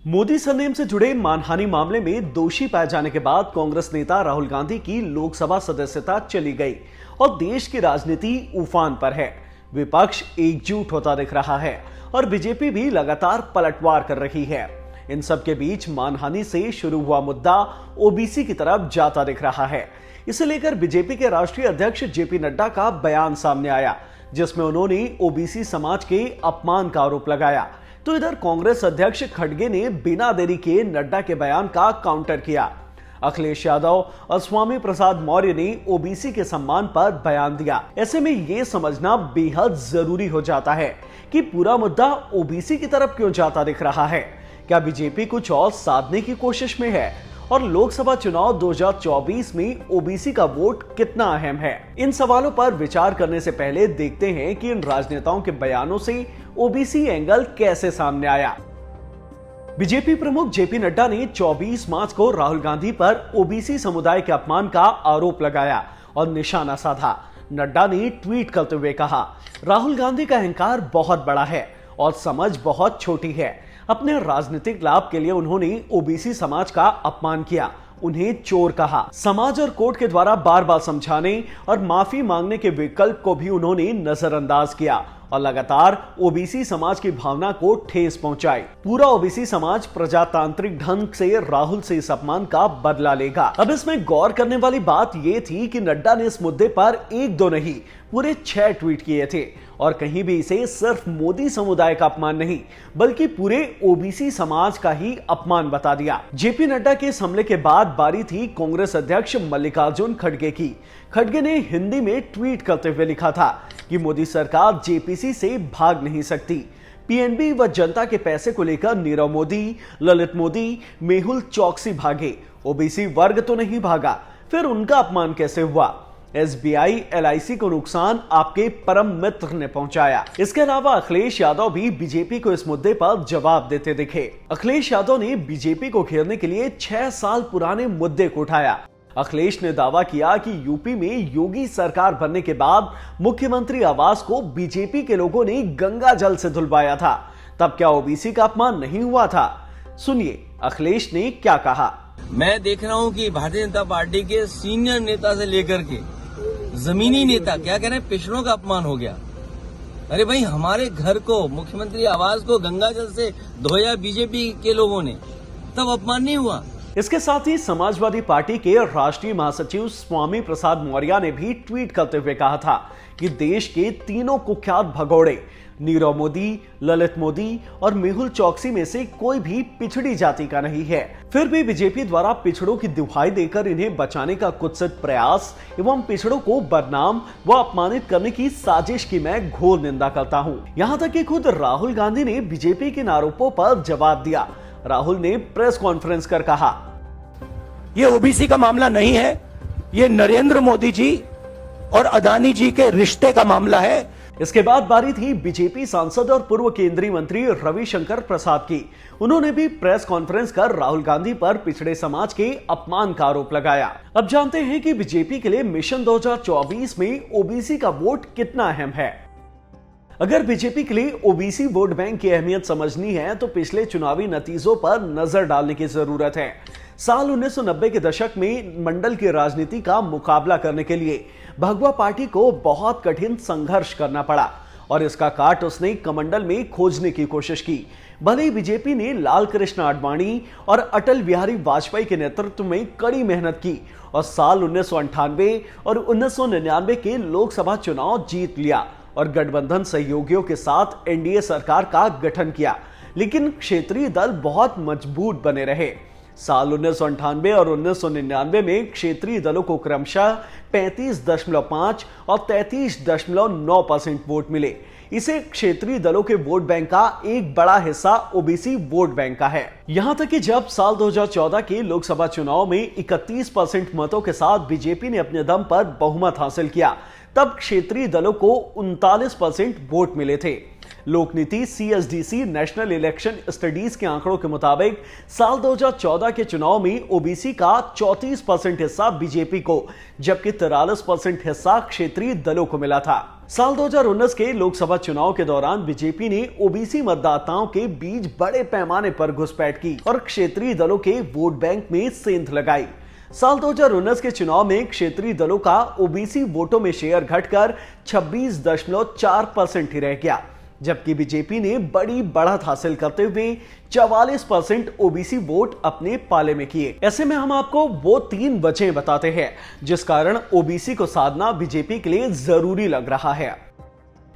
Modi surname से जुड़े मानहानि मामले में दोषी पाए जाने के बाद कांग्रेस नेता राहुल गांधी की लोकसभा सदस्यता चली गई और देश की राजनीति उफान पर है। विपक्ष एकजुट होता दिख रहा है और बीजेपी भी लगातार पलटवार कर रही है। इन सब के बीच मानहानि से शुरू हुआ मुद्दा ओबीसी की तरफ जाता दिख रहा है। इसे लेकर बीजेपी के राष्ट्रीय अध्यक्ष जेपी नड्डा का बयान सामने आया, जिसमें उन्होंने ओबीसी समाज के अपमान का आरोप लगाया। तो इधर कांग्रेस अध्यक्ष खड़गे ने बिना देरी के नड्डा के बयान का काउंटर किया। अखिलेश यादव और स्वामी प्रसाद मौर्य ने ओबीसी के सम्मान पर बयान दिया। ऐसे में यह समझना बेहद जरूरी हो जाता है कि पूरा मुद्दा ओबीसी की तरफ क्यों जाता दिख रहा है। क्या बीजेपी कुछ और साधने की कोशिश में है और लोकसभा चुनाव 2024 में ओबीसी का वोट कितना अहम है? इन सवालों पर विचार करने से पहले देखते हैं कि इन राजनेताओं के बयानों से ओबीसी एंगल कैसे सामने आया। बीजेपी प्रमुख जेपी नड्डा ने 24 मार्च को राहुल गांधी पर ओबीसी समुदाय के अपमान का आरोप लगाया और निशाना साधा। नड्डा ने ट्वीट करते हुए कहा, राहुल गांधी का अहंकार बहुत बड़ा है और समझ बहुत छोटी है। अपने राजनीतिक लाभ के लिए उन्होंने ओबीसी समाज का अपमान किया, उन्हें चोर कहा। समाज और कोर्ट के द्वारा बार बार समझाने और माफी मांगने के विकल्प को भी उन्होंने नजरअंदाज किया और लगातार ओबीसी समाज की भावना को ठेस पहुंचाई। पूरा ओबीसी समाज प्रजातांत्रिक ढंग से राहुल से इस अपमान का बदला लेगा। अब इसमें गौर करने वाली बात यह थी कि नड्डा ने इस मुद्दे पर एक दो नहीं पूरे 6 ट्वीट किए थे और कहीं भी इसे सिर्फ मोदी समुदाय का अपमान नहीं बल्कि पूरे ओबीसी समाज का ही अपमान बता दिया। जेपी नड्डा के इस हमले के बाद बारी थी कांग्रेस अध्यक्ष मल्लिकार्जुन खड़गे की। खड़गे ने हिंदी में ट्वीट करते हुए लिखा था कि मोदी सरकार जेपीसी से भाग नहीं सकती। पीएनबी व जनता के पैसे को लेकर नीरव मोदी, ललित मोदी, मेहुल चौकसी भागे, ओबीसी वर्ग तो नहीं भागा। फिर उनका अपमान कैसे हुआ? एसबीआई, एलआईसी को नुकसान आपके परम मित्र ने पहुंचाया। इसके अलावा अखिलेश यादव भी बीजेपी को इस मुद्दे पर जवाब देते दिखे। अखिलेश यादव ने बीजेपी को घेरने के लिए 6 साल पुराने मुद्दे को उठाया। अखिलेश ने दावा किया कि यूपी में योगी सरकार बनने के बाद मुख्यमंत्री आवास को बीजेपी के लोगों ने गंगा जल से धुलवाया था। तब क्या ओबीसी का अपमान नहीं हुआ था? सुनिए अखिलेश ने क्या कहा। मैं देख रहा हूं कि भारतीय जनता पार्टी के सीनियर नेता से लेकर के जमीनी नेता क्या कह रहे हैं, पिछड़ों का अपमान हो गया। अरे भाई, हमारे घर को, मुख्यमंत्री आवास को गंगा जल से धोया बीजेपी के लोगों ने, तब अपमान नहीं हुआ। इसके साथ ही समाजवादी पार्टी के राष्ट्रीय महासचिव स्वामी प्रसाद मौर्य ने भी ट्वीट करते हुए कहा था कि देश के तीनों कुख्यात भगोड़े नीरव मोदी, ललित मोदी और मेहुल चौकसी में से कोई भी पिछड़ी जाति का नहीं है। फिर भी बीजेपी द्वारा पिछड़ों की दुहाई देकर इन्हें बचाने का कुत्सित प्रयास एवं पिछड़ों को बदनाम व अपमानित करने की साजिश की मैं घोर निंदा करता हूं। यहां तक कि खुद राहुल गांधी ने बीजेपी के इन आरोपों पर जवाब दिया। राहुल ने प्रेस कॉन्फ्रेंस कर कहा, ये ओबीसी का मामला नहीं है, ये नरेंद्र मोदी जी और अदानी जी के रिश्ते का मामला है। इसके बाद बारी थी बीजेपी सांसद और पूर्व केंद्रीय मंत्री रविशंकर प्रसाद की। उन्होंने भी प्रेस कॉन्फ्रेंस कर राहुल गांधी पर पिछड़े समाज के अपमान का आरोप लगाया। अब जानते हैं कि बीजेपी के लिए मिशन 2024 में ओबीसी का वोट कितना अहम है। अगर बीजेपी के लिए ओबीसी वोट बैंक की अहमियत समझनी है तो पिछले चुनावी नतीजों पर नजर डालने की जरूरत है। साल 1990 के दशक में मंडल की राजनीति का मुकाबला करने के लिए भगवा पार्टी को बहुत कठिन संघर्ष करना पड़ा और इसका काट उसने कमंडल में खोजने की कोशिश की। भले ही बीजेपी ने लाल कृष्ण आडवाणी और अटल बिहारी वाजपेयी के नेतृत्व में कड़ी मेहनत की और साल 1998 और 1999 के लोकसभा चुनाव जीत लिया और गठबंधन सहयोगियों के साथ एनडीए सरकार का गठन किया, लेकिन क्षेत्रीय दल बहुत मजबूत बने रहे। साल 1998 और 1999 में क्षेत्रीय दलों को क्रमशः 35.5 और 33.9% वोट मिले। इसे क्षेत्रीय दलों के वोट बैंक का एक बड़ा हिस्सा ओबीसी वोट बैंक का है। यहां तक कि जब साल 2014 के लोकसभा चुनाव में 31% मतों के साथ बीजेपी ने अपने दम पर बहुमत हासिल किया, तब क्षेत्रीय दलों को 39% वोट मिले थे। लोकनीति CSDC नेशनल इलेक्शन स्टडीज के आंकड़ों के मुताबिक साल 2014 के चुनाव में ओबीसी का 34% हिस्सा बीजेपी को, जबकि 43% हिस्सा क्षेत्रीय दलों को मिला था। साल 2019 के लोकसभा चुनाव के दौरान बीजेपी ने ओबीसी मतदाताओं के बीच बड़े पैमाने पर घुसपैठ की और क्षेत्रीय दलों के वोट बैंक में सेंध लगाई। साल 2019 के चुनाव में क्षेत्रीय दलों का ओबीसी वोटों में शेयर घटकर 26.4% ही रह गया, जबकि बीजेपी ने बड़ी बढ़त हासिल करते हुए 44% ओबीसी वोट अपने पाले में किए। ऐसे में हम आपको वो 3 वजह बताते हैं जिस कारण ओबीसी को साधना बीजेपी के लिए जरूरी लग रहा है।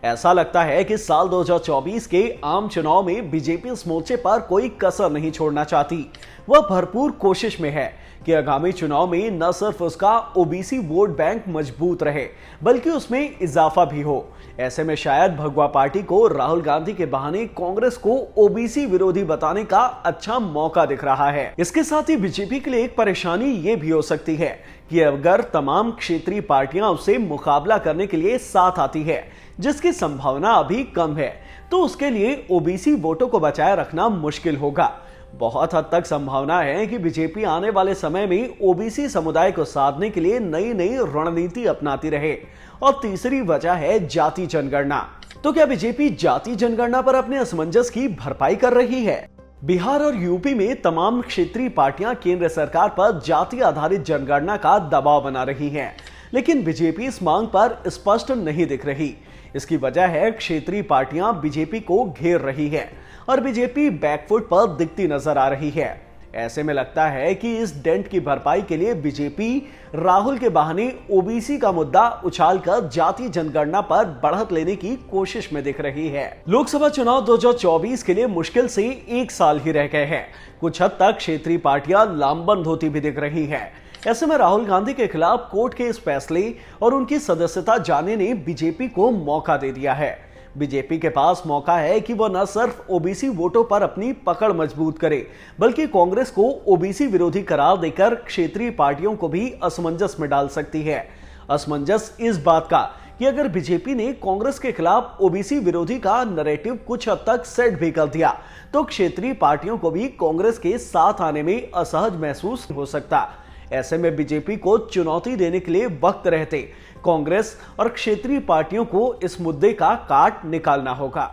ऐसा लगता है कि साल 2024 के आम चुनाव में बीजेपी इस मोर्चे पर कोई कसर नहीं छोड़ना चाहती। वह भरपूर कोशिश में है कि आगामी चुनाव में न सिर्फ उसका ओबीसी वोट बैंक मजबूत रहे बल्कि उसमें इजाफा भी हो। ऐसे में शायद भगवा पार्टी को राहुल गांधी के बहाने कांग्रेस को ओबीसी विरोधी बताने का अच्छा मौका दिख रहा है। इसके साथ ही बीजेपी के लिए एक परेशानी ये भी हो सकती है कि अगर तमाम क्षेत्रीय पार्टियां उससे मुकाबला करने के लिए साथ आती है, जिसकी संभावना अभी कम है, तो उसके लिए ओबीसी वोटों को बचाए रखना मुश्किल होगा। बहुत हद तक संभावना है कि बीजेपी आने वाले समय में ओबीसी समुदाय को साधने के लिए नई नई रणनीति अपनाती रहे। और तीसरी वजह है जाति जनगणना। तो क्या बीजेपी जाति जनगणना पर अपने असमंजस की भरपाई कर रही है? बिहार और यूपी में तमाम क्षेत्रीय पार्टियां केंद्र सरकार पर जाति आधारित जनगणना का दबाव बना रही हैं, लेकिन बीजेपी इस मांग पर स्पष्ट नहीं दिख रही। इसकी वजह है क्षेत्रीय पार्टियां बीजेपी को घेर रही है और बीजेपी बैकफुट पर दिखती नजर आ रही है। ऐसे में लगता है कि इस डेंट की भरपाई के लिए बीजेपी राहुल के बहाने ओबीसी का मुद्दा उछालकर जाति जनगणना पर बढ़त लेने की कोशिश में दिख रही है। लोकसभा चुनाव 2024 के लिए मुश्किल से 1 साल ही रह गए हैं। कुछ हद तक क्षेत्रीय पार्टियां लामबंद होती भी दिख रही हैं। ऐसे में राहुल गांधी के खिलाफ कोर्ट के इस फैसले और उनकी सदस्यता जाने ने बीजेपी को मौका दे दिया है। बीजेपी के पास मौका है कि वह न सिर्फ ओबीसी वोटों पर अपनी पकड़ मजबूत करे, बल्कि कांग्रेस को ओबीसी विरोधी करार देकर क्षेत्रीय पार्टियों को भी असमंजस में डाल सकती है। असमंजस इस बात का कि अगर बीजेपी ने कांग्रेस के खिलाफ ओबीसी विरोधी का नैरेटिव कुछ हद तक सेट भी कर दिया, तो क्षेत्रीय पार्टियों को भी कांग्रेस के साथ आने में असहज महसूस हो सकता। ऐसे में बीजेपी को चुनौती देने के लिए वक्त रहते कांग्रेस और क्षेत्रीय पार्टियों को इस मुद्दे का काट निकालना होगा।